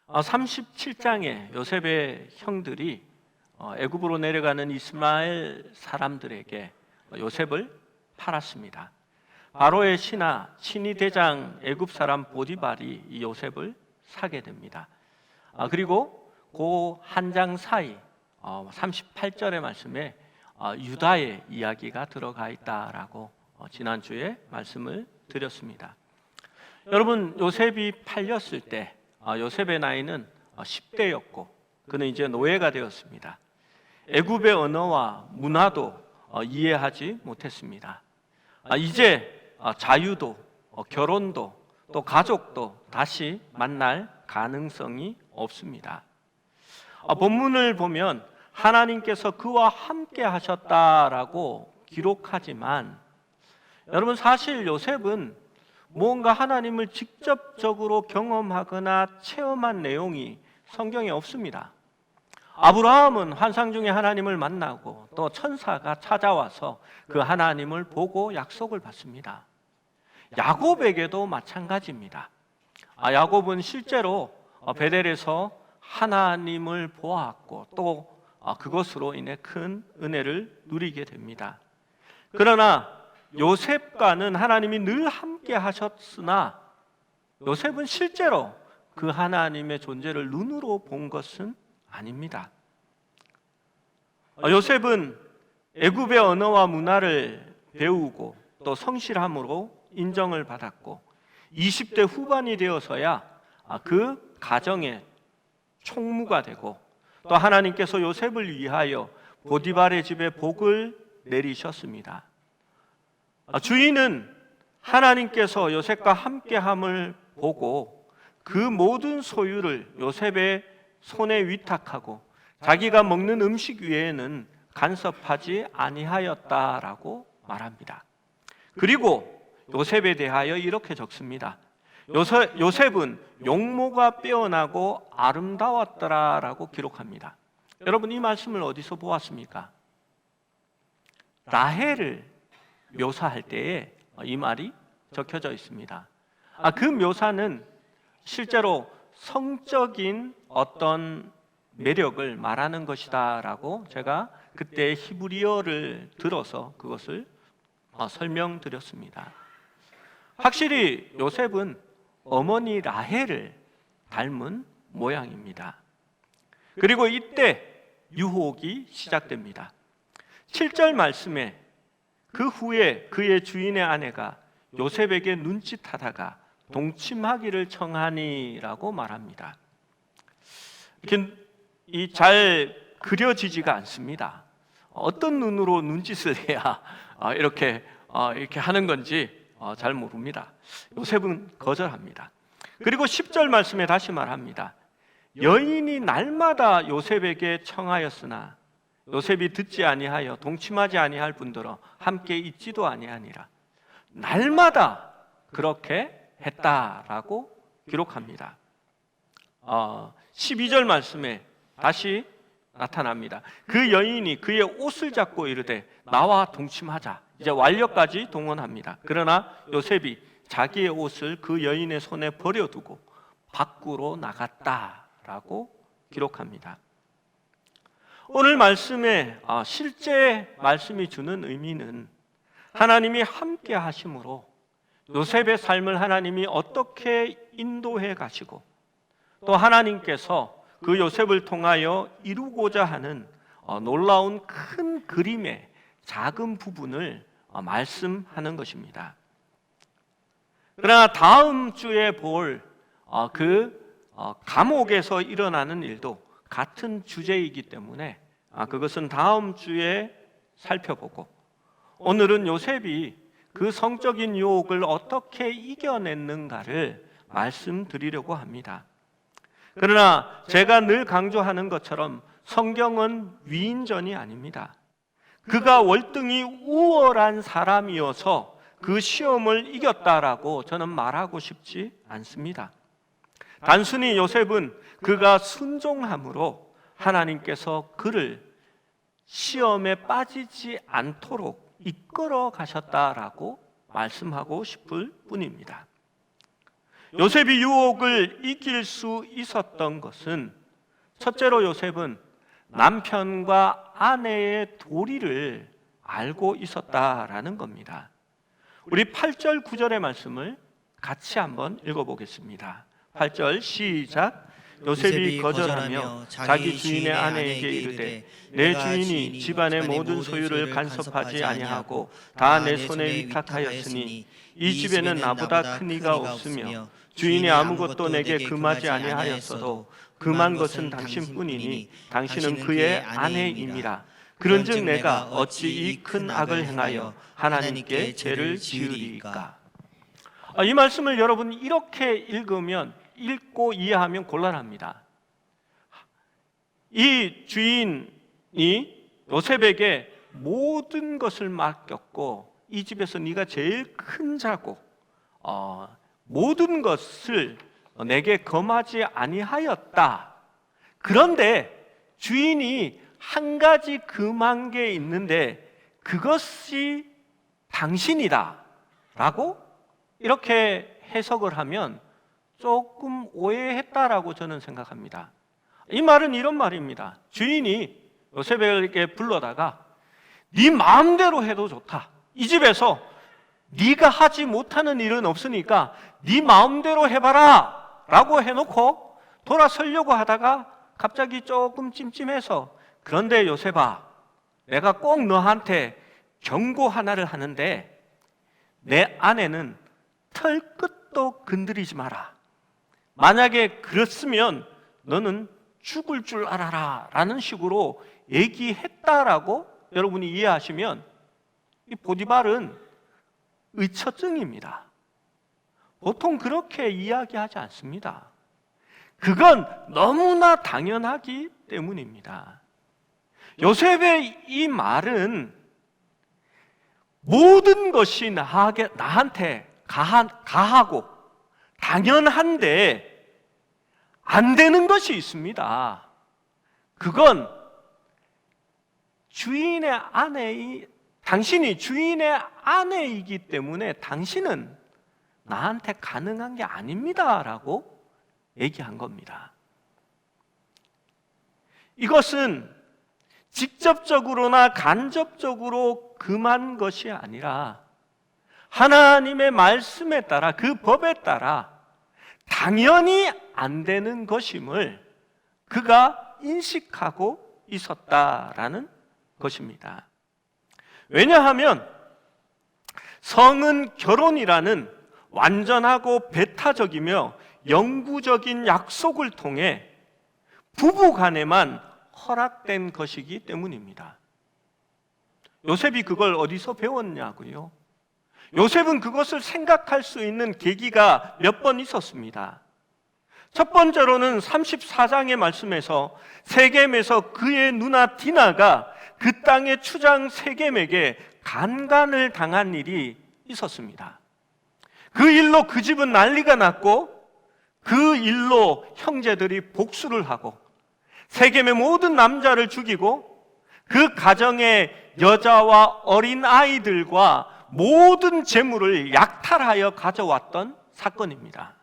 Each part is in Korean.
37장에 요셉의 형들이 애굽으로 내려가는 이스마엘 사람들에게 요셉을 팔았습니다. 바로의 신이 대장 애굽 사람 보디발이 이 요셉을 사게 됩니다. 그리고 그 한 장 사이 38절의 말씀에 유다의 이야기가 들어가 있다라고 지난주에 말씀을 드렸습니다. 여러분, 요셉이 팔렸을 때 요셉의 나이는 10대였고 그는 이제 노예가 되었습니다. 애굽의 언어와 문화도 이해하지 못했습니다. 이제 자유도 결혼도 또 가족도 다시 만날 가능성이 없습니다. 본문을 보면 하나님께서 그와 함께 하셨다라고 기록하지만 여러분, 사실 요셉은 무언가 하나님을 직접적으로 경험하거나 체험한 내용이 성경에 없습니다. 아브라함은 환상 중에 하나님을 만나고 또 천사가 찾아와서 그 하나님을 보고 약속을 받습니다. 야곱에게도 마찬가지입니다. 야곱은 실제로 베델에서 하나님을 보았고 또 그것으로 인해 큰 은혜를 누리게 됩니다. 그러나 요셉과는 하나님이 늘 함께 하셨으나 요셉은 실제로 그 하나님의 존재를 눈으로 본 것은 아닙니다. 요셉은 애굽의 언어와 문화를 배우고 또 성실함으로 인정을 받았고 20대 후반이 되어서야 그 가정의 총무가 되고 또 하나님께서 요셉을 위하여 보디발의 집에 복을 내리셨습니다. 주인은 하나님께서 요셉과 함께함을 보고 그 모든 소유를 요셉의 손에 위탁하고 자기가 먹는 음식 외에는 간섭하지 아니하였다라고 말합니다. 그리고 요셉에 대하여 이렇게 적습니다. 요셉은 용모가 빼어나고 아름다웠더라라고 기록합니다. 여러분, 이 말씀을 어디서 보았습니까? 라헬을 묘사할 때에 이 말이 적혀져 있습니다. 그 묘사는 실제로 성적인 어떤 매력을 말하는 것이다라고 제가 그때 히브리어를 들어서 그것을 설명드렸습니다. 확실히 요셉은 어머니 라헬을 닮은 모양입니다. 그리고 이때 유혹이 시작됩니다. 7절 말씀에 그 후에 그의 주인의 아내가 요셉에게 눈짓하다가 동침하기를 청하니라고 말합니다. 이렇게 잘 그려지지가 않습니다. 어떤 눈으로 눈짓을 해야 이렇게 하는 건지 잘 모릅니다. 요셉은 거절합니다. 그리고 10절 말씀에 다시 말합니다. 여인이 날마다 요셉에게 청하였으나 요셉이 듣지 아니하여 동침하지 아니할 뿐더러 함께 있지도 아니하니라. 날마다 그렇게 했다라고 기록합니다. 12절 말씀에 다시 나타납니다. 그 여인이 그의 옷을 잡고 이르되 나와 동침하자. 이제 완료까지 동원합니다. 그러나 요셉이 자기의 옷을 그 여인의 손에 버려두고 밖으로 나갔다라고 기록합니다. 오늘 말씀에 실제 말씀이 주는 의미는 하나님이 함께 하심으로 요셉의 삶을 하나님이 어떻게 인도해 가시고 또 하나님께서 그 요셉을 통하여 이루고자 하는 놀라운 큰 그림의 작은 부분을 말씀하는 것입니다. 그러나 다음 주에 볼 감옥에서 일어나는 일도 같은 주제이기 때문에 그것은 다음 주에 살펴보고 오늘은 요셉이 그 성적인 유혹을 어떻게 이겨냈는가를 말씀드리려고 합니다. 그러나 제가 늘 강조하는 것처럼 성경은 위인전이 아닙니다. 그가 월등히 우월한 사람이어서 그 시험을 이겼다라고 저는 말하고 싶지 않습니다. 단순히 요셉은 그가 순종함으로 하나님께서 그를 시험에 빠지지 않도록 이끌어 가셨다라고 말씀하고 싶을 뿐입니다. 요셉이 유혹을 이길 수 있었던 것은 첫째로 요셉은 남편과 아내의 도리를 알고 있었다라는 겁니다. 우리 8절 9절의 말씀을 같이 한번 읽어보겠습니다. 8절 시작. 요셉이 거절하며 자기 주인의 아내에게 이르되 내 주인이 집안의 모든 소유를 간섭하지 아니하고 다 내 손에 위탁하였으니 이 집에는 나보다 큰 이가 없으며 주인이 아무것도 내게 금하지 아니하였어도 금한 것은 당신뿐이니 당신은 그의 아내임이라. 그런즉 내가 어찌 이 큰 악을 행하여 하나님께 죄를 지으리이까. 이 말씀을 여러분 이렇게 읽고 이해하면 곤란합니다. 이 주인이 요셉에게 모든 것을 맡겼고 이 집에서 네가 제일 큰 자고 모든 것을 내게 금하지 아니하였다. 그런데 주인이 한 가지 금한 게 있는데 그것이 당신이다 라고 이렇게 해석을 하면 조금 오해했다라고 저는 생각합니다. 이 말은 이런 말입니다. 주인이 요셉에게 불러다가 네 마음대로 해도 좋다. 이 집에서 네가 하지 못하는 일은 없으니까 네 마음대로 해봐라 라고 해놓고 돌아서려고 하다가 갑자기 조금 찜찜해서 그런데 요셉아, 내가 꼭 너한테 경고 하나를 하는데 내 아내는 털끝도 건드리지 마라. 만약에 그랬으면 너는 죽을 줄 알아라 라는 식으로 얘기했다라고 여러분이 이해하시면 이 보디발은 의처증입니다. 보통 그렇게 이야기하지 않습니다. 그건 너무나 당연하기 때문입니다. 요셉의 이 말은 모든 것이 나한테 가하고 당연한데 안 되는 것이 있습니다. 그건 당신이 주인의 아내이기 때문에 당신은 나한테 가능한 게 아닙니다 라고 얘기한 겁니다. 이것은 직접적으로나 간접적으로 금한 것이 아니라 하나님의 말씀에 따라 그 법에 따라 당연히 안 되는 것임을 그가 인식하고 있었다라는 것입니다. 왜냐하면 성은 결혼이라는 완전하고 배타적이며 영구적인 약속을 통해 부부 간에만 허락된 것이기 때문입니다. 요셉이 그걸 어디서 배웠냐고요? 요셉은 그것을 생각할 수 있는 계기가 몇 번 있었습니다. 첫 번째로는 34장의 말씀에서 세겜에서 그의 누나 디나가 그 땅의 추장 세겜에게 간간을 당한 일이 있었습니다. 그 일로 그 집은 난리가 났고 그 일로 형제들이 복수를 하고 세겜의 모든 남자를 죽이고 그 가정의 여자와 어린 아이들과 모든 재물을 약탈하여 가져왔던 사건입니다.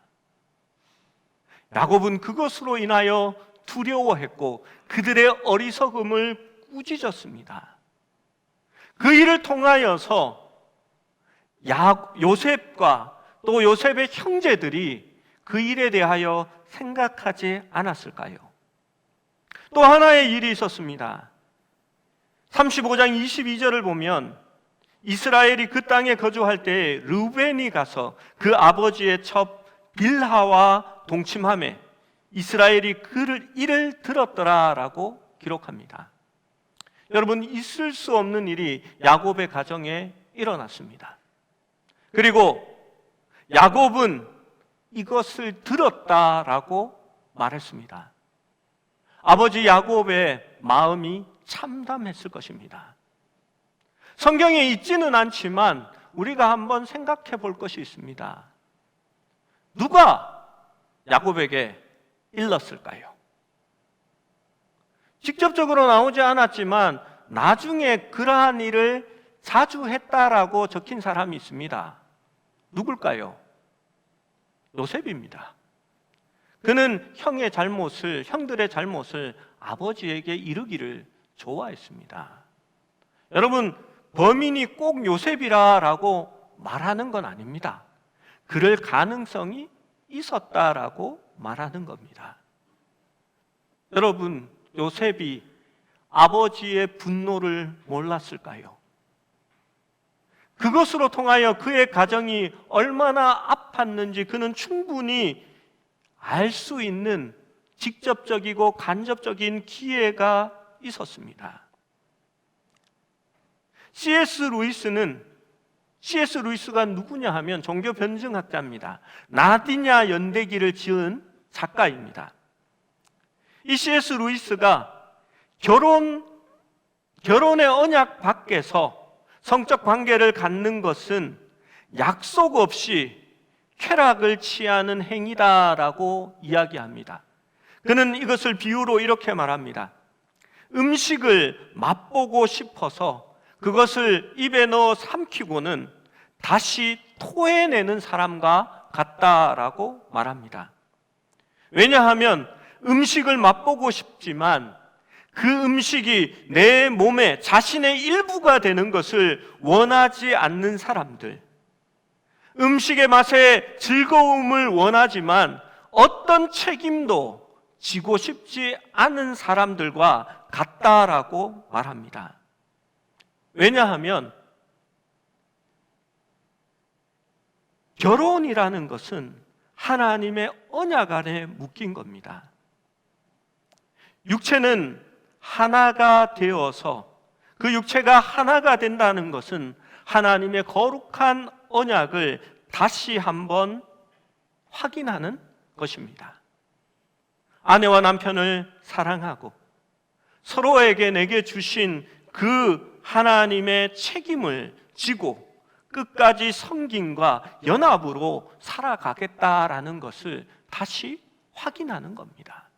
야곱은 그것으로 인하여 두려워했고 그들의 어리석음을 꾸짖었습니다. 그 일을 통하여서 요셉과 또 요셉의 형제들이 그 일에 대하여 생각하지 않았을까요? 또 하나의 일이 있었습니다. 35장 22절을 보면 이스라엘이 그 땅에 거주할 때 르우벤이 가서 그 아버지의 첩 빌하와 동침하매 이스라엘이 그를 이를 들었더라라고 기록합니다. 여러분, 있을 수 없는 일이 야곱의 가정에 일어났습니다. 그리고 야곱은 이것을 들었다라고 말했습니다. 아버지 야곱의 마음이 참담했을 것입니다. 성경에 있지는 않지만 우리가 한번 생각해 볼 것이 있습니다. 누가 야곱에게 일렀을까요? 직접적으로 나오지 않았지만 나중에 그러한 일을 자주 했다라고 적힌 사람이 있습니다. 누굴까요? 요셉입니다. 그는 형들의 잘못을 아버지에게 이르기를 좋아했습니다. 여러분, 범인이 꼭 요셉이라고 말하는 건 아닙니다. 그럴 가능성이 있었다라고 말하는 겁니다. 여러분, 요셉이 아버지의 분노를 몰랐을까요? 그것으로 통하여 그의 가정이 얼마나 아팠는지 그는 충분히 알 수 있는 직접적이고 간접적인 기회가 있었습니다. C.S. 루이스가 누구냐 하면 종교 변증학자입니다. 나디냐 연대기를 지은 작가입니다. 이 C.S. 루이스가 결혼의 언약 밖에서 성적 관계를 갖는 것은 약속 없이 쾌락을 취하는 행위다라고 이야기합니다. 그는 이것을 비유로 이렇게 말합니다. 음식을 맛보고 싶어서 그것을 입에 넣어 삼키고는 다시 토해내는 사람과 같다라고 말합니다. 왜냐하면 음식을 맛보고 싶지만 그 음식이 내 몸에 자신의 일부가 되는 것을 원하지 않는 사람들, 음식의 맛에 즐거움을 원하지만 어떤 책임도 지고 싶지 않은 사람들과 같다라고 말합니다. 왜냐하면 결혼이라는 것은 하나님의 언약 안에 묶인 겁니다. 육체는 하나가 되어서 그 육체가 하나가 된다는 것은 하나님의 거룩한 언약을 다시 한번 확인하는 것입니다. 아내와 남편을 사랑하고 서로에게 내게 주신 그 하나님의 책임을 지고 끝까지 섬김과 연합으로 살아가겠다라는 것을 다시 확인하는 겁니다.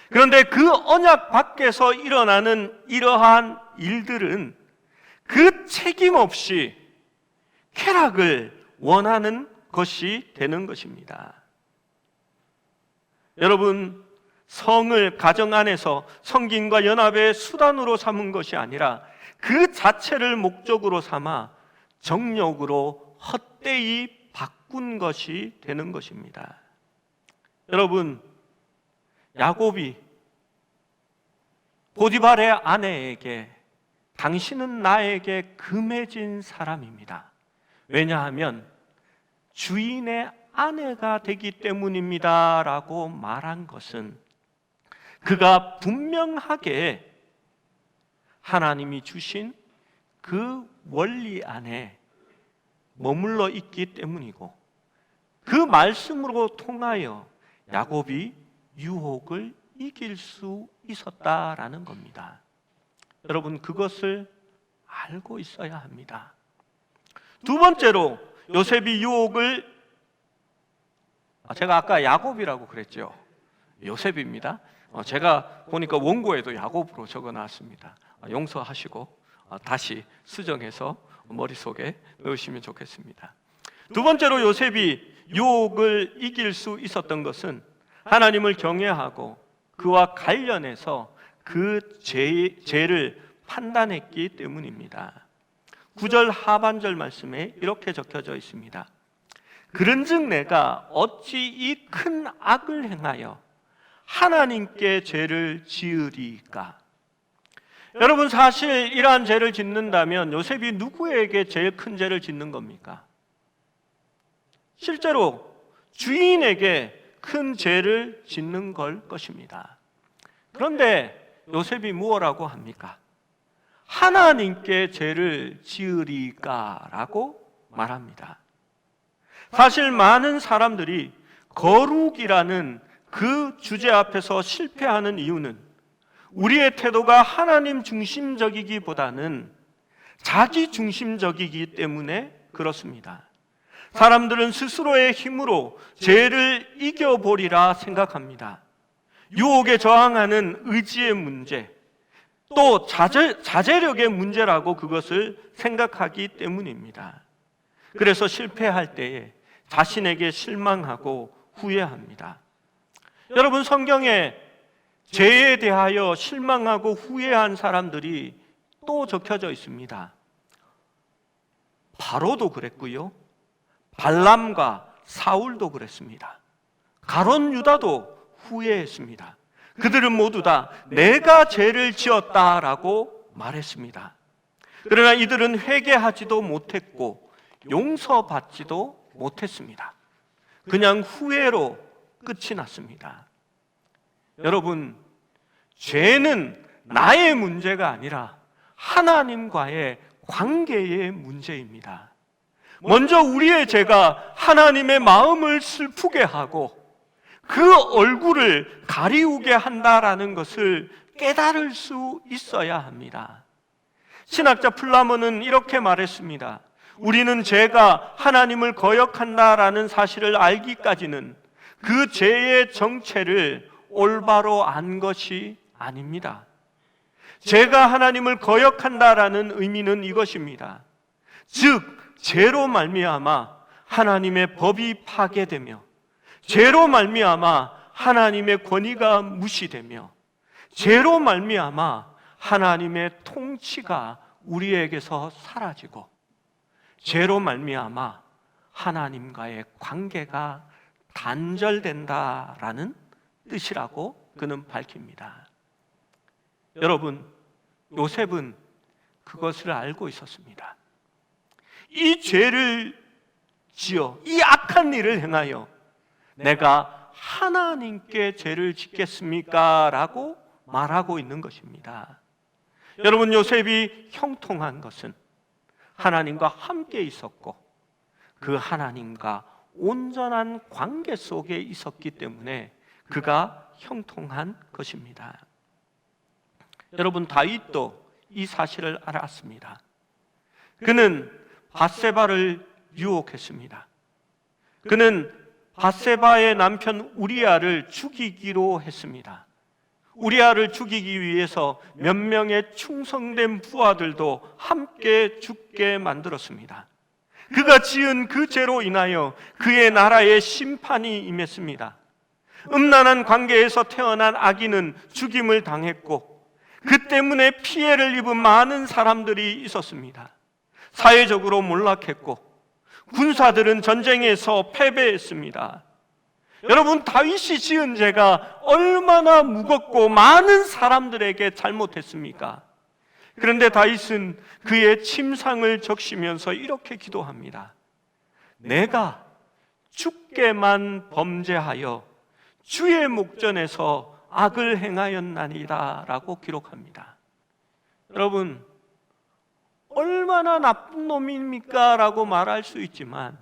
그런데 그 언약 밖에서 일어나는 이러한 일들은 그 책임 없이 쾌락을 원하는 것이 되는 것입니다. 여러분, 성을 가정 안에서 섬김과 연합의 수단으로 삼은 것이 아니라 그 자체를 목적으로 삼아 정욕으로 헛되이 바꾼 것이 되는 것입니다. 여러분, 야곱이 보디발의 아내에게 당신은 나에게 금해진 사람입니다. 왜냐하면 주인의 아내가 되기 때문입니다 라고 말한 것은 그가 분명하게 하나님이 주신 그 원리 안에 머물러 있기 때문이고 그 말씀으로 통하여 야곱이 유혹을 이길 수 있었다라는 겁니다. 여러분, 그것을 알고 있어야 합니다. 두 번째로 요셉이 유혹을 제가 아까 야곱이라고 그랬죠. 요셉입니다. 제가 보니까 원고에도 야곱으로 적어놨습니다. 용서하시고 다시 수정해서 머릿속에 넣으시면 좋겠습니다. 두 번째로 요셉이 유혹을 이길 수 있었던 것은 하나님을 경외하고 그와 관련해서 그 죄를 판단했기 때문입니다. 9절 하반절 말씀에 이렇게 적혀져 있습니다. 그런즉 내가 어찌 이 큰 악을 행하여 하나님께 죄를 지으리까? 여러분, 사실 이러한 죄를 짓는다면 요셉이 누구에게 제일 큰 죄를 짓는 겁니까? 실제로 주인에게 큰 죄를 짓는 걸 것입니다. 그런데 요셉이 무엇라고 합니까? 하나님께 죄를 지으리까라고 말합니다. 사실 많은 사람들이 거룩이라는 그 주제 앞에서 실패하는 이유는 우리의 태도가 하나님 중심적이기보다는 자기 중심적이기 때문에 그렇습니다. 사람들은 스스로의 힘으로 죄를 이겨보리라 생각합니다. 유혹에 저항하는 의지의 문제, 또 자제력의 문제라고 그것을 생각하기 때문입니다. 그래서 실패할 때에 자신에게 실망하고 후회합니다. 여러분, 성경에 죄에 대하여 실망하고 후회한 사람들이 또 적혀져 있습니다. 바로도 그랬고요, 발람과 사울도 그랬습니다. 가룟 유다도 후회했습니다. 그들은 모두 다 내가 죄를 지었다라고 말했습니다. 그러나 이들은 회개하지도 못했고 용서받지도 못했습니다. 그냥 후회로 끝이 났습니다. 여러분, 죄는 나의 문제가 아니라 하나님과의 관계의 문제입니다. 먼저 우리의 죄가 하나님의 마음을 슬프게 하고 그 얼굴을 가리우게 한다라는 것을 깨달을 수 있어야 합니다. 신학자 플라머는 이렇게 말했습니다. 우리는 죄가 하나님을 거역한다라는 사실을 알기까지는 그 죄의 정체를 올바로 안 것이 아닙니다. 죄가 하나님을 거역한다라는 의미는 이것입니다. 즉, 죄로 말미암아 하나님의 법이 파괴되며, 죄로 말미암아 하나님의 권위가 무시되며, 죄로 말미암아 하나님의 통치가 우리에게서 사라지고, 죄로 말미암아 하나님과의 관계가 단절된다라는 뜻이라고 그는 밝힙니다. 여러분, 요셉은 그것을 알고 있었습니다. 이 죄를 지어 이 악한 일을 행하여 내가 하나님께 죄를 짓겠습니까? 라고 말하고 있는 것입니다. 여러분, 요셉이 형통한 것은 하나님과 함께 있었고 그 하나님과 온전한 관계 속에 있었기 때문에 그가 형통한 것입니다. 여러분, 다윗도 이 사실을 알았습니다. 그는 밧세바를 유혹했습니다. 그는 밧세바의 남편 우리아를 죽이기로 했습니다. 우리아를 죽이기 위해서 몇 명의 충성된 부하들도 함께 죽게 만들었습니다. 그가 지은 그 죄로 인하여 그의 나라에 심판이 임했습니다. 음란한 관계에서 태어난 아기는 죽임을 당했고 그 때문에 피해를 입은 많은 사람들이 있었습니다. 사회적으로 몰락했고 군사들은 전쟁에서 패배했습니다. 여러분, 다윗이 지은 죄가 얼마나 무겁고 많은 사람들에게 잘못했습니까? 그런데 다윗은 그의 침상을 적시면서 이렇게 기도합니다. 내가 주께만 범죄하여 주의 목전에서 악을 행하였나이다 라고 기록합니다. 여러분, 얼마나 나쁜 놈입니까? 라고 말할 수 있지만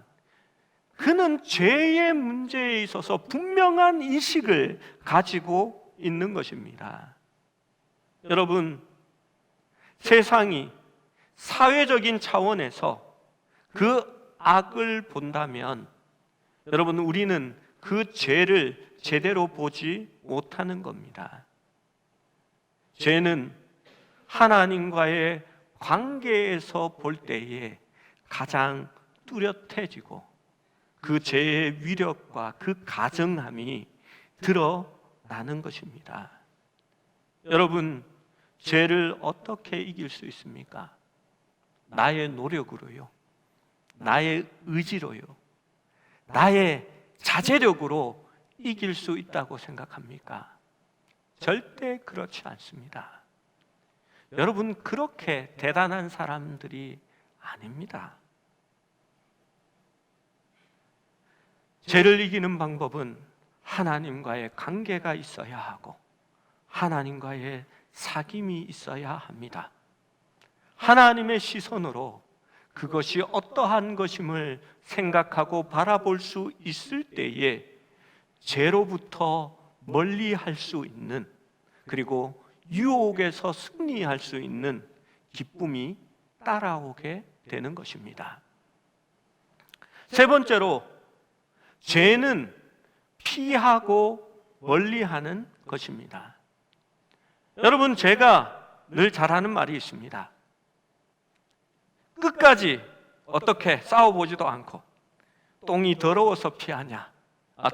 그는 죄의 문제에 있어서 분명한 인식을 가지고 있는 것입니다. 여러분, 세상이 사회적인 차원에서 그 악을 본다면 여러분, 우리는 그 죄를 제대로 보지 못하는 겁니다. 죄는 하나님과의 관계에서 볼 때에 가장 뚜렷해지고 그 죄의 위력과 그 가증함이 드러나는 것입니다. 여러분, 죄를 어떻게 이길 수 있습니까? 나의 노력으로요, 나의 의지로요, 나의 자제력으로 이길 수 있다고 생각합니까? 절대 그렇지 않습니다. 여러분, 그렇게 대단한 사람들이 아닙니다. 죄를 이기는 방법은 하나님과의 관계가 있어야 하고 하나님과의 사귐이 있어야 합니다. 하나님의 시선으로 그것이 어떠한 것임을 생각하고 바라볼 수 있을 때에 죄로부터 멀리할 수 있는, 그리고 유혹에서 승리할 수 있는 기쁨이 따라오게 되는 것입니다. 세 번째로, 죄는 피하고 멀리하는 것입니다. 여러분, 제가 늘 잘하는 말이 있습니다. 끝까지 어떻게 싸워보지도 않고 똥이 더러워서 피하냐?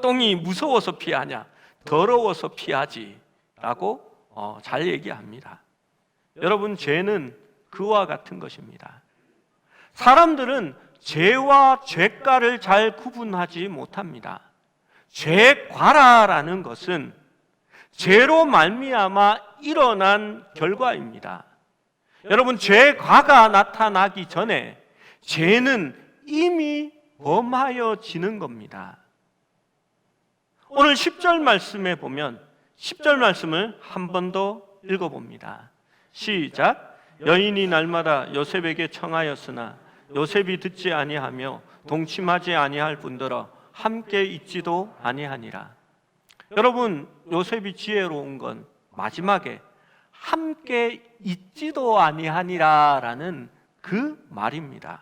똥이 무서워서 피하냐? 더러워서 피하지 라고 잘 얘기합니다. 여러분, 죄는 그와 같은 것입니다. 사람들은 죄와 죄가를 잘 구분하지 못합니다. 죄과라라는 것은 죄로 말미암아 일어난 결과입니다. 여러분, 죄과가 나타나기 전에 죄는 이미 범하여지는 겁니다. 오늘 10절 말씀에 보면 10절 말씀을 한 번 더 읽어봅니다. 시작. 여인이 날마다 요셉에게 청하였으나 요셉이 듣지 아니하며 동침하지 아니할 뿐더러 함께 있지도 아니하니라. 여러분, 요셉이 지혜로운 건 마지막에 함께 있지도 아니하니라라는 그 말입니다.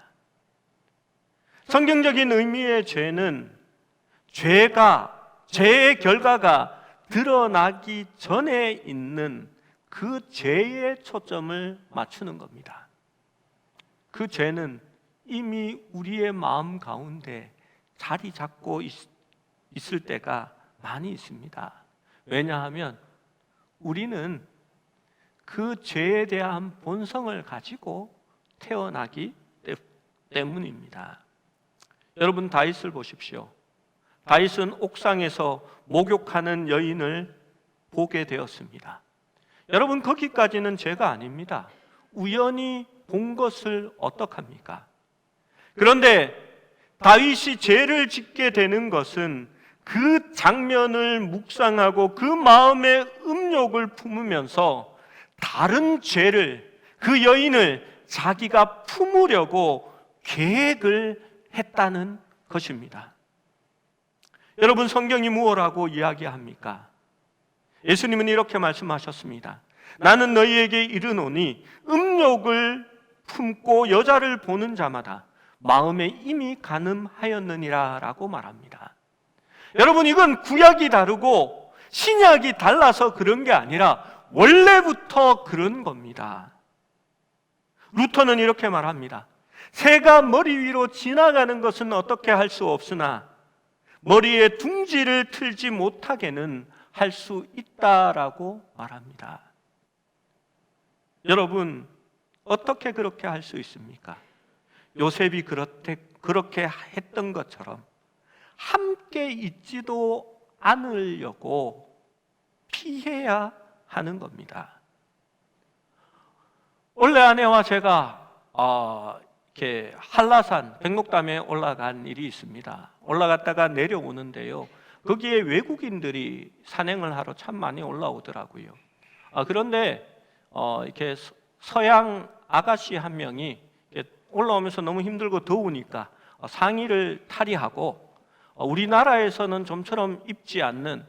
성경적인 의미의 죄는 죄의 결과가 드러나기 전에 있는 그 죄에 초점을 맞추는 겁니다. 그 죄는 이미 우리의 마음 가운데 자리 잡고 있을 때가 많이 있습니다. 왜냐하면 우리는 그 죄에 대한 본성을 가지고 태어나기 때문입니다. 여러분, 다윗을 보십시오. 다윗은 옥상에서 목욕하는 여인을 보게 되었습니다. 여러분, 거기까지는 죄가 아닙니다. 우연히 본 것을 어떡합니까? 그런데 다윗이 죄를 짓게 되는 것은 그 장면을 묵상하고 그 마음의 음욕을 품으면서 다른 죄를, 그 여인을 자기가 품으려고 계획을 했다는 것입니다. 여러분, 성경이 무엇라고 이야기합니까? 예수님은 이렇게 말씀하셨습니다. 나는 너희에게 이르노니 음욕을 품고 여자를 보는 자마다 마음에 이미 간음하였느니라 라고 말합니다. 여러분, 이건 구약이 다르고 신약이 달라서 그런 게 아니라 원래부터 그런 겁니다. 루터는 이렇게 말합니다. 새가 머리 위로 지나가는 것은 어떻게 할 수 없으나 머리에 둥지를 틀지 못하게는 할 수 있다라고 말합니다. 여러분, 어떻게 그렇게 할 수 있습니까? 요셉이 그렇게 했던 것처럼 함께 있지도 않으려고 피해야 하는 겁니다. 원래 아내와 제가 이렇게 한라산 백록담에 올라간 일이 있습니다. 올라갔다가 내려오는데요, 거기에 외국인들이 산행을 하러 참 많이 올라오더라고요. 그런데 이렇게 서양 아가씨 한 명이 올라오면서 너무 힘들고 더우니까 상의를 탈의하고 우리나라에서는 좀처럼 입지 않는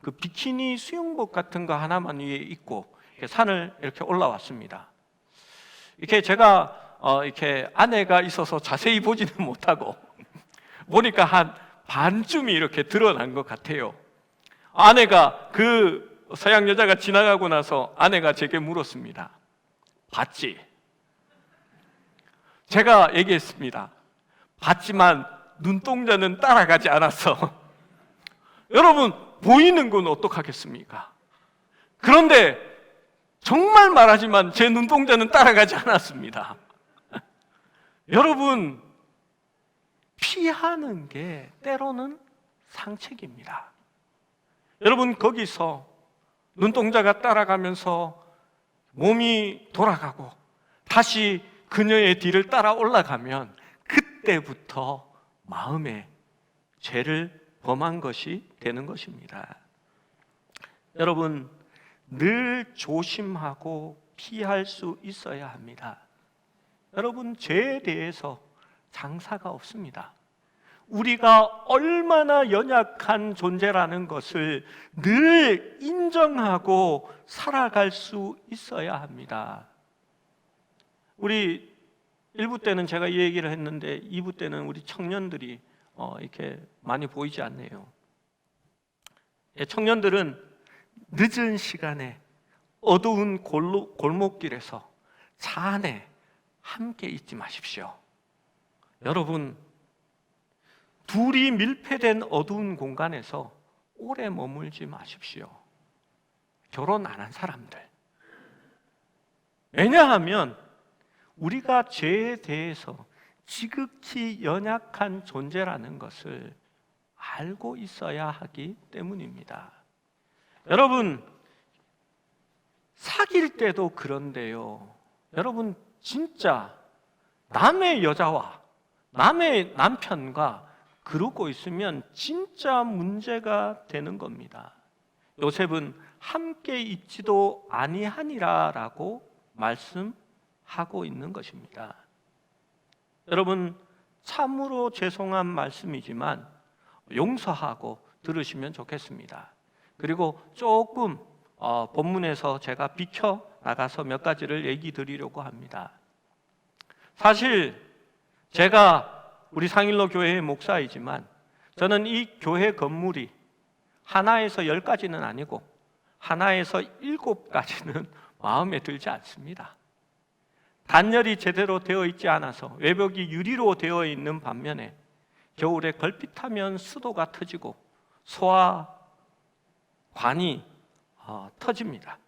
그 비키니 수영복 같은 거 하나만 위에 입고 산을 이렇게 올라왔습니다. 이렇게 제가 이렇게 아내가 있어서 자세히 보지는 못하고 보니까 한 반쯤이 이렇게 드러난 것 같아요. 아내가 그 서양 여자가 지나가고 나서 아내가 제게 물었습니다. 봤지? 제가 얘기했습니다. 봤지만 눈동자는 따라가지 않았어. 여러분, 보이는 건 어떡하겠습니까? 그런데 정말 말하지만 제 눈동자는 따라가지 않았습니다. 여러분, 피하는 게 때로는 상책입니다. 여러분, 거기서 눈동자가 따라가면서 몸이 돌아가고 다시 그녀의 뒤를 따라 올라가면 그때부터 마음에 죄를 범한 것이 되는 것입니다. 여러분, 늘 조심하고 피할 수 있어야 합니다. 여러분, 죄에 대해서 장사가 없습니다. 우리가 얼마나 연약한 존재라는 것을 늘 인정하고 살아갈 수 있어야 합니다. 우리 1부 때는 제가 이 얘기를 했는데 2부 때는 우리 청년들이 이렇게 많이 보이지 않네요. 청년들은 늦은 시간에 어두운 골목길에서 차 안에 함께 있지 마십시오. 여러분, 둘이 밀폐된 어두운 공간에서 오래 머물지 마십시오. 결혼 안 한 사람들. 왜냐하면 우리가 죄에 대해서 지극히 연약한 존재라는 것을 알고 있어야 하기 때문입니다. 여러분, 사귈 때도 그런데요. 여러분, 진짜 남의 여자와 남의 남편과 그러고 있으면 진짜 문제가 되는 겁니다. 요셉은 함께 있지도 아니하니라라고 말씀하고 있는 것입니다. 여러분, 참으로 죄송한 말씀이지만 용서하고 들으시면 좋겠습니다. 그리고 조금 본문에서 제가 비켜 나가서 몇 가지를 얘기 드리려고 합니다. 사실 제가 우리 상일로 교회의 목사이지만 저는 이 교회 건물이 하나에서 10가지는 아니고 하나에서 7가지는 마음에 들지 않습니다. 단열이 제대로 되어 있지 않아서 외벽이 유리로 되어 있는 반면에 겨울에 걸핏하면 수도가 터지고 소화관이 터집니다.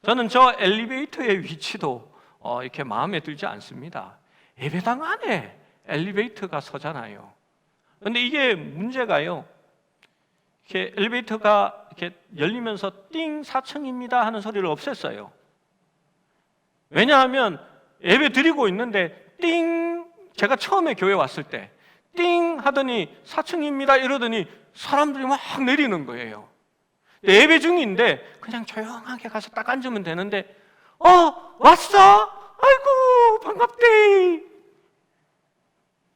저는 저 엘리베이터의 위치도 이렇게 마음에 들지 않습니다. 예배당 안에 엘리베이터가 서잖아요. 그런데 이게 문제가요. 이렇게 엘리베이터가 이렇게 열리면서 띵 4층입니다 하는 소리를 없앴어요. 왜냐하면 예배 드리고 있는데 띵, 제가 처음에 교회 왔을 때 띵 하더니 4층입니다 이러더니 사람들이 막 내리는 거예요. 예배 중인데 그냥 조용하게 가서 딱 앉으면 되는데 왔어? 아이고 반갑대.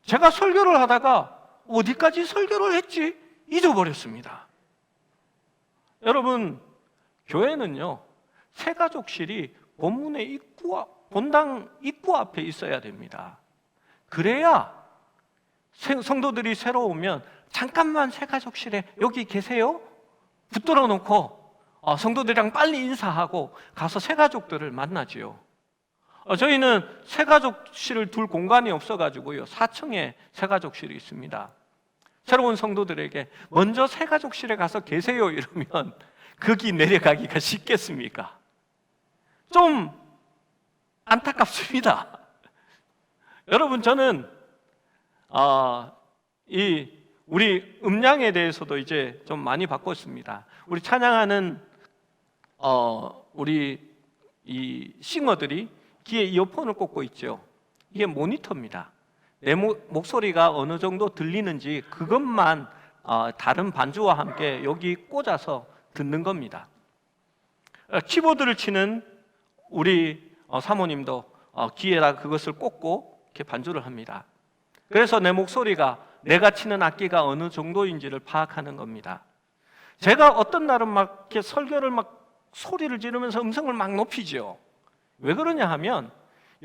제가 설교를 하다가 어디까지 설교를 했지? 잊어버렸습니다. 여러분, 교회는요 새가족실이 본문의 본당 입구 앞에 있어야 됩니다. 그래야 성도들이 새로 오면 잠깐만 새가족실에 여기 계세요? 붙들어 놓고 성도들이랑 빨리 인사하고 가서 새가족들을 만나지요. 저희는 새가족실을 둘 공간이 없어가지고요 4층에 새가족실이 있습니다. 새로운 성도들에게 먼저 새가족실에 가서 계세요 이러면 거기 내려가기가 쉽겠습니까? 좀 안타깝습니다. 여러분, 저는 우리 음량에 대해서도 이제 좀 많이 바꿨습니다. 우리 찬양하는 우리 이 싱어들이 귀에 이어폰을 꽂고 있죠. 이게 모니터입니다. 내 목소리가 어느 정도 들리는지 그것만 다른 반주와 함께 여기 꽂아서 듣는 겁니다. 키보드를 치는 우리 사모님도 귀에다 그것을 꽂고 이렇게 반주를 합니다. 그래서 내 목소리가 내가 치는 악기가 어느 정도인지를 파악하는 겁니다. 제가 어떤 날은 막 이렇게 설교를 막 소리를 지르면서 음성을 막 높이죠. 왜 그러냐 하면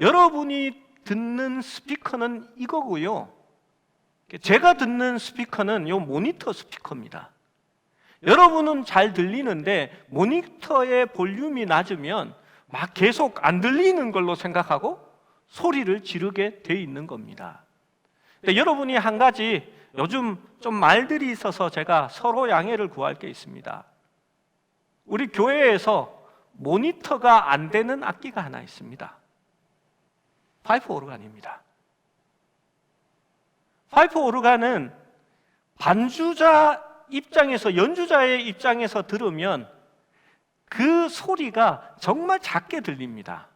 여러분이 듣는 스피커는 이거고요. 제가 듣는 스피커는 이 모니터 스피커입니다. 여러분은 잘 들리는데 모니터의 볼륨이 낮으면 막 계속 안 들리는 걸로 생각하고 소리를 지르게 돼 있는 겁니다. 근데 여러분이 한 가지 요즘 좀 말들이 있어서 제가 서로 양해를 구할 게 있습니다. 우리 교회에서 모니터가 안 되는 악기가 하나 있습니다. 파이프 오르간입니다. 파이프 오르간은 반주자 입장에서, 연주자의 입장에서 들으면 그 소리가 정말 작게 들립니다.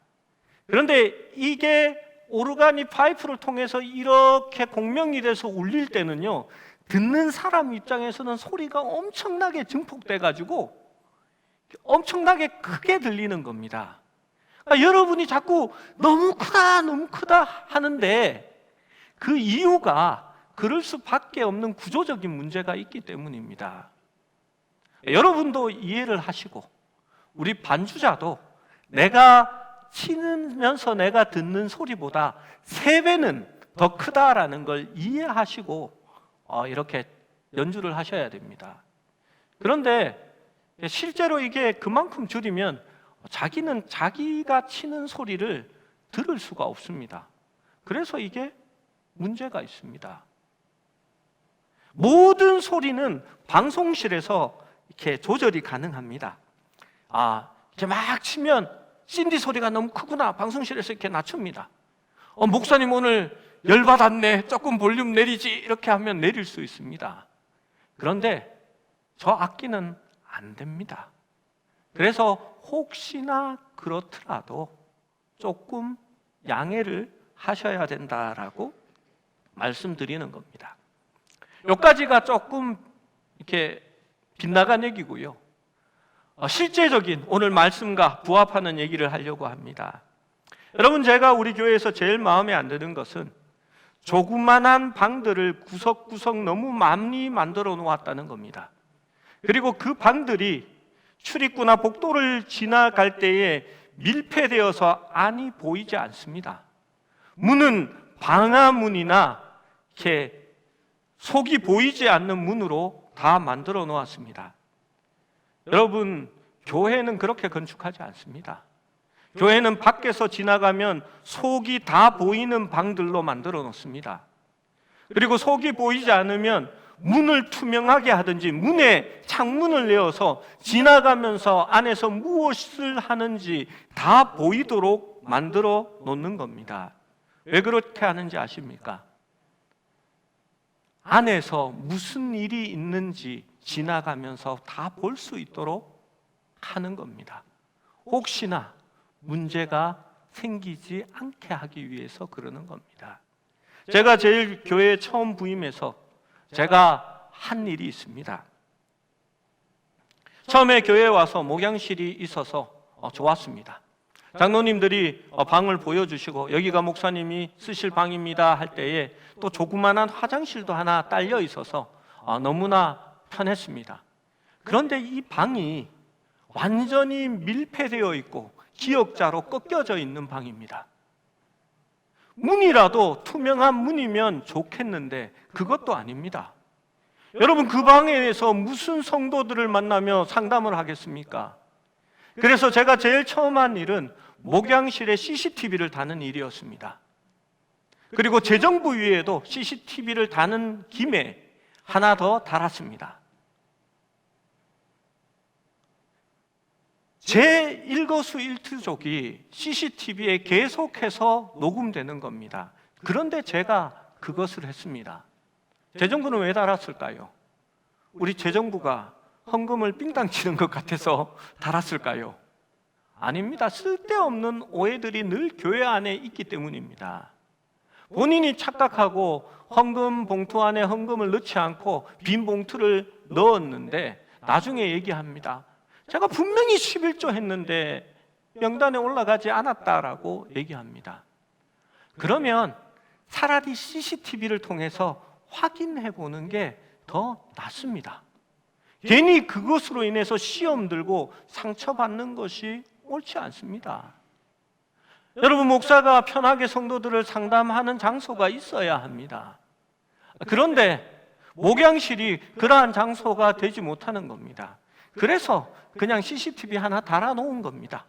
그런데 이게 오르간이 파이프를 통해서 이렇게 공명이 돼서 울릴 때는요, 듣는 사람 입장에서는 소리가 엄청나게 증폭돼 가지고 엄청나게 크게 들리는 겁니다. 그러니까 여러분이 자꾸 너무 크다 하는데 그 이유가 그럴 수밖에 없는 구조적인 문제가 있기 때문입니다. 여러분도 이해를 하시고 우리 반주자도 내가 치면서 내가 듣는 소리보다 3배는 더 크다라는 걸 이해하시고 이렇게 연주를 하셔야 됩니다. 그런데 실제로 이게 그만큼 줄이면 자기는 자기가 치는 소리를 들을 수가 없습니다. 그래서 이게 문제가 있습니다. 모든 소리는 방송실에서 이렇게 조절이 가능합니다. 이렇게 막 치면 신디 소리가 너무 크구나, 방송실에서 이렇게 낮춥니다. 목사님 오늘 열받았네, 조금 볼륨 내리지, 이렇게 하면 내릴 수 있습니다. 그런데 저 악기는 안 됩니다. 그래서 혹시나 그렇더라도 조금 양해를 하셔야 된다라고 말씀드리는 겁니다. 여기까지가 조금 이렇게 빗나간 얘기고요. 실제적인 오늘 말씀과 부합하는 얘기를 하려고 합니다. 여러분, 제가 우리 교회에서 제일 마음에 안 드는 것은 조그만한 방들을 구석구석 너무 많이 만들어 놓았다는 겁니다. 그리고 그 방들이 출입구나 복도를 지나갈 때에 밀폐되어서 안이 보이지 않습니다. 문은 방화문이나 이렇게 속이 보이지 않는 문으로 다 만들어 놓았습니다. 여러분, 교회는 그렇게 건축하지 않습니다. 교회는 밖에서 지나가면 속이 다 보이는 방들로 만들어 놓습니다. 그리고 속이 보이지 않으면 문을 투명하게 하든지 문에 창문을 내어서 지나가면서 안에서 무엇을 하는지 다 보이도록 만들어 놓는 겁니다. 왜 그렇게 하는지 아십니까? 안에서 무슨 일이 있는지 지나가면서 다 볼 수 있도록 하는 겁니다. 혹시나 문제가 생기지 않게 하기 위해서 그러는 겁니다. 제가 제일 교회에 처음 부임해서 제가 한 일이 있습니다. 처음에 교회에 와서 목양실이 있어서 좋았습니다. 장로님들이 방을 보여주시고 여기가 목사님이 쓰실 방입니다 할 때에 또 조그만한 화장실도 하나 딸려 있어서 너무나 편했습니다. 그런데 이 방이 완전히 밀폐되어 있고 기역자로 꺾여져 있는 방입니다. 문이라도 투명한 문이면 좋겠는데 그것도 아닙니다. 여러분, 그 방에서 무슨 성도들을 만나며 상담을 하겠습니까? 그래서 제가 제일 처음 한 일은 목양실에 CCTV를 다는 일이었습니다. 그리고 재정부 위에도 CCTV를 다는 김에 하나 더 달았습니다. 제 일거수일투족이 CCTV에 계속해서 녹음되는 겁니다. 그런데 제가 그것을 했습니다. 재정부는 왜 달았을까요? 우리 재정부가 헌금을 삥땅 치는 것 같아서 달았을까요? 아닙니다. 쓸데없는 오해들이 늘 교회 안에 있기 때문입니다. 본인이 착각하고 헌금 봉투 안에 헌금을 넣지 않고 빈 봉투를 넣었는데 나중에 얘기합니다. 제가 분명히 11조 했는데 명단에 올라가지 않았다라고 얘기합니다. 그러면 차라리 CCTV를 통해서 확인해 보는 게 더 낫습니다. 괜히 그것으로 인해서 시험 들고 상처받는 것이 옳지 않습니다. 여러분, 목사가 편하게 성도들을 상담하는 장소가 있어야 합니다. 그런데 목양실이 그러한 장소가 되지 못하는 겁니다. 그래서 그냥 CCTV 하나 달아놓은 겁니다.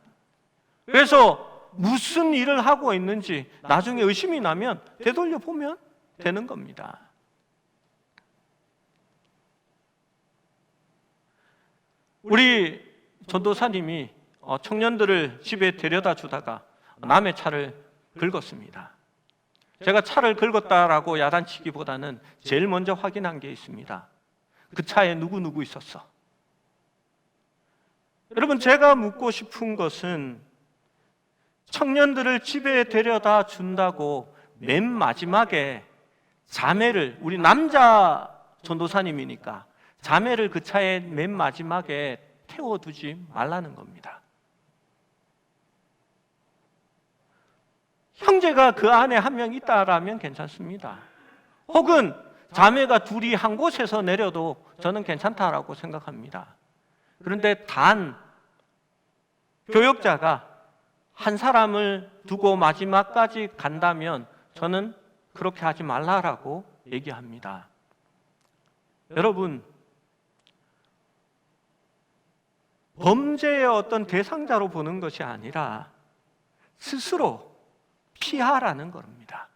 그래서 무슨 일을 하고 있는지 나중에 의심이 나면 되돌려 보면 되는 겁니다. 우리 전도사님이 청년들을 집에 데려다 주다가 남의 차를 긁었습니다. 제가 차를 긁었다라고 야단치기보다는 제일 먼저 확인한 게 있습니다. 그 차에 누구 있었어? 여러분, 제가 묻고 싶은 것은 청년들을 집에 데려다 준다고 맨 마지막에 자매를, 우리 남자 전도사님이니까 자매를 그 차에 맨 마지막에 태워두지 말라는 겁니다. 형제가 그 안에 한 명 있다라면 괜찮습니다. 혹은 자매가 둘이 한 곳에서 내려도 저는 괜찮다라고 생각합니다. 그런데 단 교역자가 한 사람을 두고 마지막까지 간다면 저는 그렇게 하지 말라라고 얘기합니다. 여러분, 범죄의 어떤 대상자로 보는 것이 아니라 스스로 피하라는 겁니다.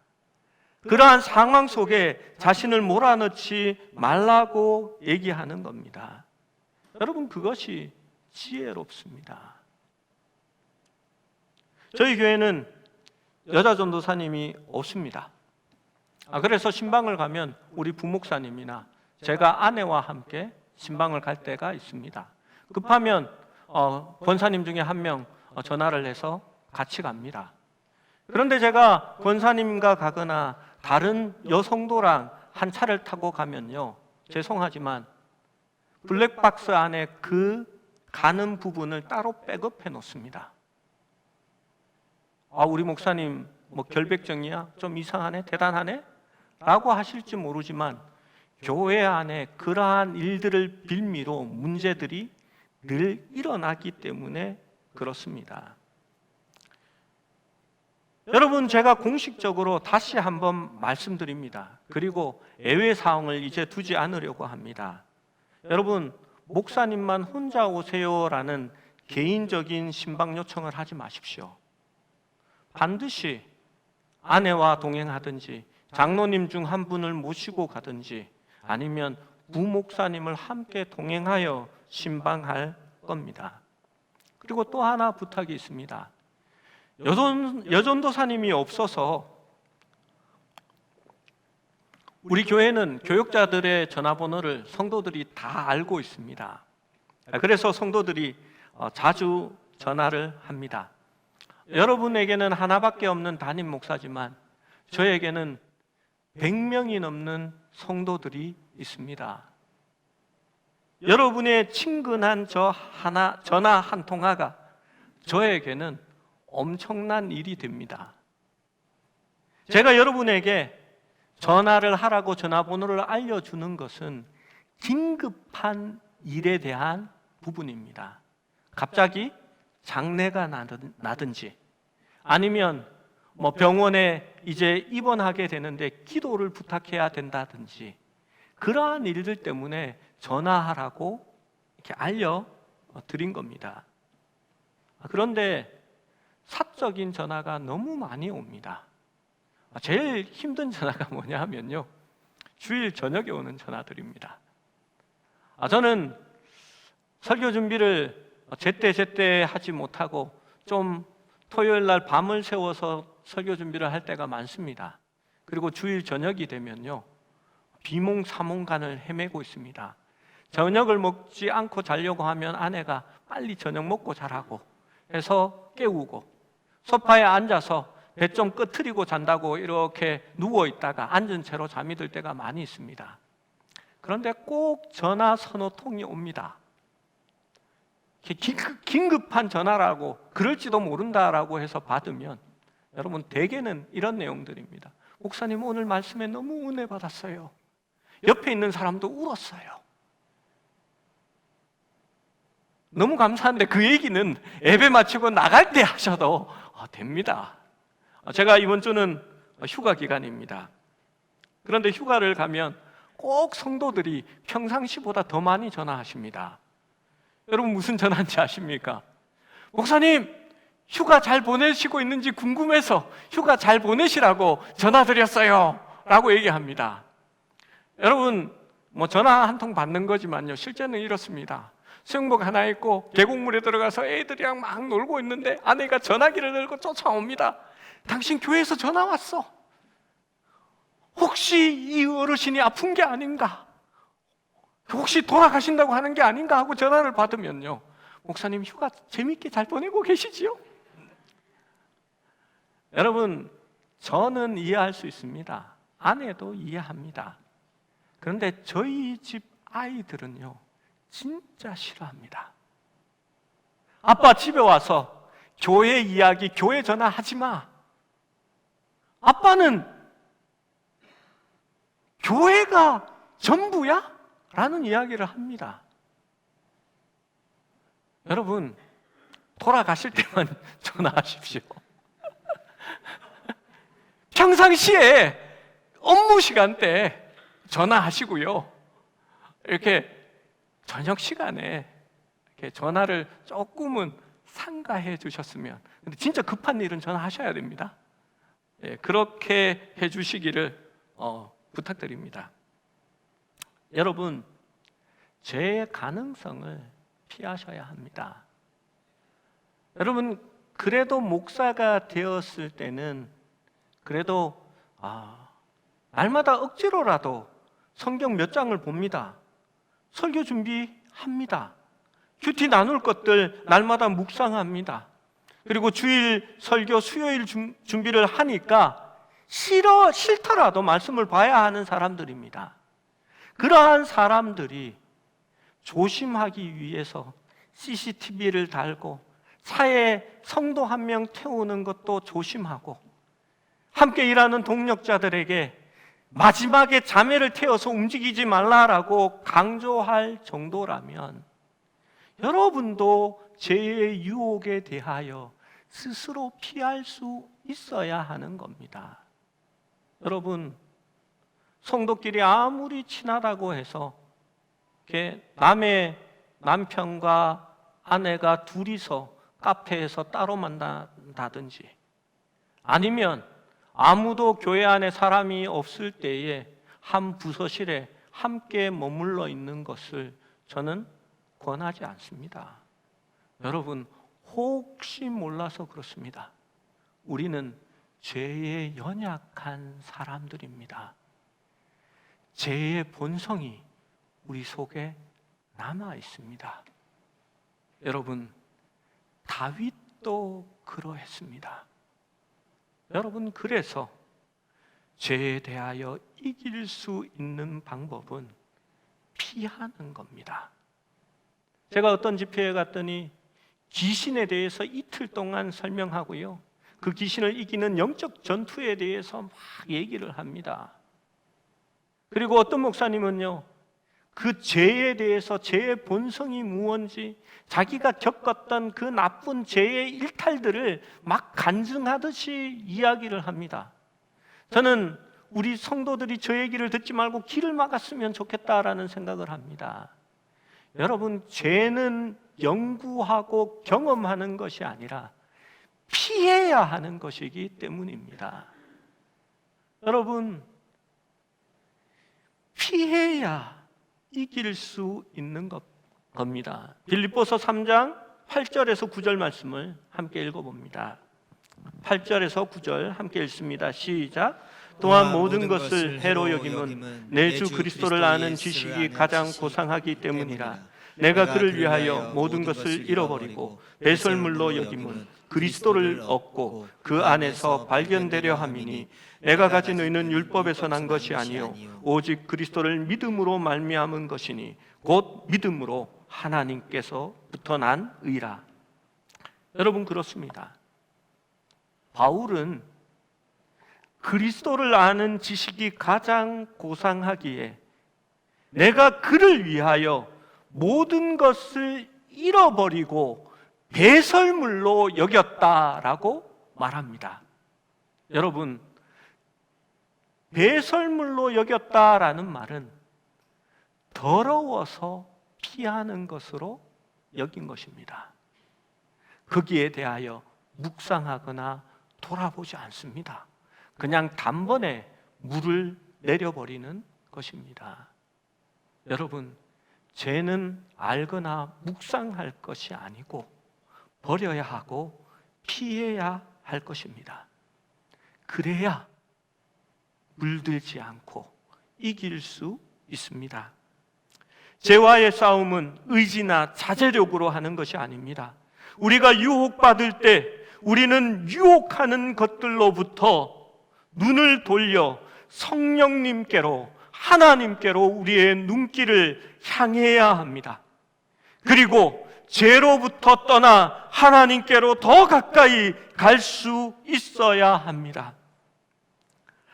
그러한 상황 속에 자신을 몰아넣지 말라고 얘기하는 겁니다. 여러분, 그것이 지혜롭습니다. 저희 교회는 여자 전도사님이 없습니다. 그래서 신방을 가면 우리 부목사님이나 제가 아내와 함께 신방을 갈 때가 있습니다. 급하면 권사님 중에 한 명 전화를 해서 같이 갑니다. 그런데 제가 권사님과 가거나 다른 여성도랑 한 차를 타고 가면요, 죄송하지만 블랙박스 안에 그 가는 부분을 따로 백업해 놓습니다. 우리 목사님 뭐 결백증이야? 좀 이상하네? 대단하네? 라고 하실지 모르지만 교회 안에 그러한 일들을 빌미로 문제들이 늘 일어나기 때문에 그렇습니다. 여러분, 제가 공식적으로 다시 한번 말씀드립니다. 그리고 예외 사항을 이제 두지 않으려고 합니다. 여러분, 목사님만 혼자 오세요라는 개인적인 신방 요청을 하지 마십시오. 반드시 아내와 동행하든지 장로님 중 한 분을 모시고 가든지 아니면 부목사님을 함께 동행하여 신방할 겁니다. 그리고 또 하나 부탁이 있습니다. 여전도사님이 없어서 우리 교회는 교역자들의 전화번호를 성도들이 다 알고 있습니다. 그래서 성도들이 자주 전화를 합니다. 여러분에게는 하나밖에 없는 담임 목사지만 저에게는 100명이 넘는 성도들이 있습니다. 여러분의 친근한 전화 한 통화가 저에게는 엄청난 일이 됩니다. 제가 여러분에게 전화를 하라고 전화번호를 알려주는 것은 긴급한 일에 대한 부분입니다. 갑자기 장례가 나든지 아니면 뭐 병원에 이제 입원하게 되는데 기도를 부탁해야 된다든지 그러한 일들 때문에 전화하라고 이렇게 알려드린 겁니다. 그런데 사적인 전화가 너무 많이 옵니다. 제일 힘든 전화가 뭐냐 하면요, 주일 저녁에 오는 전화들입니다. 저는 설교 준비를 제때 하지 못하고 좀 토요일 날 밤을 새워서 설교 준비를 할 때가 많습니다. 그리고 주일 저녁이 되면요, 비몽사몽간을 헤매고 있습니다. 저녁을 먹지 않고 자려고 하면 아내가 빨리 저녁 먹고 자라고 해서 깨우고, 소파에 앉아서 배 좀 끄트리고 잔다고 이렇게 누워 있다가 앉은 채로 잠이 들 때가 많이 있습니다. 그런데 꼭 전화 선호통이 옵니다. 긴급한 전화라고, 그럴지도 모른다라고 해서 받으면 여러분, 대개는 이런 내용들입니다. 목사님, 오늘 말씀에 너무 은혜 받았어요. 옆에 있는 사람도 울었어요. 너무 감사한데 그 얘기는 예배 마치고 나갈 때 하셔도 됩니다. 제가 이번 주는 휴가 기간입니다. 그런데 휴가를 가면 꼭 성도들이 평상시보다 더 많이 전화하십니다. 여러분, 무슨 전화인지 아십니까? 목사님, 휴가 잘 보내시고 있는지 궁금해서 휴가 잘 보내시라고 전화드렸어요 라고 얘기합니다. 여러분, 뭐 전화 한 통 받는 거지만요, 실제는 이렇습니다. 수영복 하나 입고 계곡물에 들어가서 애들이랑 막 놀고 있는데 아내가 전화기를 들고 쫓아옵니다. 당신 교회에서 전화 왔어. 혹시 이 어르신이 아픈 게 아닌가? 혹시 돌아가신다고 하는 게 아닌가 하고 전화를 받으면요, 목사님 휴가 재밌게 잘 보내고 계시지요? 여러분, 저는 이해할 수 있습니다. 아내도 이해합니다. 그런데 저희 집 아이들은요, 진짜 싫어합니다. 아빠 집에 와서 교회 이야기, 교회 전화하지 마. 아빠는 교회가 전부야? 라는 이야기를 합니다. 여러분, 돌아가실 때만 전화하십시오. 평상시에 업무 시간 때 전화하시고요, 이렇게 저녁 시간에 이렇게 전화를 조금은 삼가해 주셨으면, 근데 진짜 급한 일은 전화하셔야 됩니다. 그렇게 해주시기를 부탁드립니다. 여러분, 죄의 가능성을 피하셔야 합니다. 여러분, 그래도 목사가 되었을 때는 그래도 날마다 억지로라도 성경 몇 장을 봅니다. 설교 준비합니다. 큐티 나눌 것들 날마다 묵상합니다. 그리고 주일 설교 수요일 준비를 하니까 싫더라도 말씀을 봐야 하는 사람들입니다. 그러한 사람들이 조심하기 위해서 CCTV를 달고 차에 성도 한 명 태우는 것도 조심하고, 함께 일하는 동력자들에게 마지막에 자매를 태워서 움직이지 말라라고 강조할 정도라면 여러분도 죄의 유혹에 대하여 스스로 피할 수 있어야 하는 겁니다. 여러분, 성도끼리 아무리 친하다고 해서 남의 남편과 아내가 둘이서 카페에서 따로 만난다든지, 아니면 아무도 교회 안에 사람이 없을 때에 한 부서실에 함께 머물러 있는 것을 저는 권하지 않습니다. 여러분, 혹시 몰라서 그렇습니다. 우리는 죄에 연약한 사람들입니다. 죄의 본성이 우리 속에 남아 있습니다. 여러분, 다윗도 그러했습니다. 여러분, 그래서 죄에 대하여 이길 수 있는 방법은 피하는 겁니다. 제가 어떤 집회에 갔더니 귀신에 대해서 이틀 동안 설명하고요, 그 귀신을 이기는 영적 전투에 대해서 막 얘기를 합니다. 그리고 어떤 목사님은요, 그 죄에 대해서, 죄의 본성이 무언지, 자기가 겪었던 그 나쁜 죄의 일탈들을 막 간증하듯이 이야기를 합니다. 저는 우리 성도들이 저 얘기를 듣지 말고 길을 막았으면 좋겠다라는 생각을 합니다. 여러분, 죄는 연구하고 경험하는 것이 아니라 피해야 하는 것이기 때문입니다. 여러분, 피해야 이길 수 있는 겁니다. 빌립보서 3장 8절에서 9절 말씀을 함께 읽어봅니다. 8절에서 9절 함께 읽습니다. 시작. 또한 모든 것을 해로 여김은 내 주 그리스도를 아는 지식이 가장 고상하기 때문이라. 내가 그를 위하여 모든 것을 잃어버리고 배설물로 여김은 그리스도를 얻고 그 안에서 발견되려 함이니, 내가 가진 의는 율법에서 난 것이 아니요 오직 그리스도를 믿음으로 말미암은 것이니 곧 믿음으로 하나님께서부터 난 의라. 여러분, 그렇습니다. 바울은 그리스도를 아는 지식이 가장 고상하기에 내가 그를 위하여 모든 것을 잃어버리고 배설물로 여겼다라고 말합니다. 여러분, 배설물로 여겼다라는 말은 더러워서 피하는 것으로 여긴 것입니다. 거기에 대하여 묵상하거나 돌아보지 않습니다. 그냥 단번에 물을 내려버리는 것입니다. 여러분, 죄는 알거나 묵상할 것이 아니고 버려야 하고 피해야 할 것입니다. 그래야 물들지 않고 이길 수 있습니다. 죄와의 싸움은 의지나 자제력으로 하는 것이 아닙니다. 우리가 유혹받을 때 우리는 유혹하는 것들로부터 눈을 돌려 성령님께로, 하나님께로 우리의 눈길을 향해야 합니다. 그리고 죄로부터 떠나 하나님께로 더 가까이 갈 수 있어야 합니다.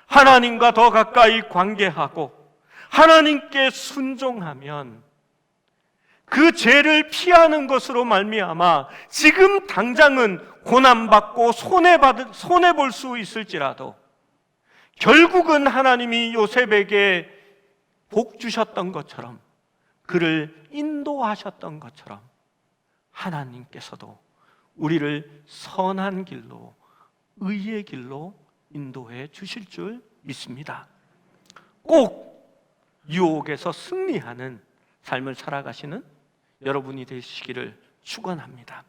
하나님과 더 가까이 관계하고 하나님께 순종하면 그 죄를 피하는 것으로 말미암아 지금 당장은 고난받고 손해볼 수 있을지라도 결국은 하나님이 요셉에게 복 주셨던 것처럼, 그를 인도하셨던 것처럼 하나님께서도 우리를 선한 길로, 의의 길로 인도해 주실 줄 믿습니다. 꼭 유혹에서 승리하는 삶을 살아가시는 여러분이 되시기를 축원합니다.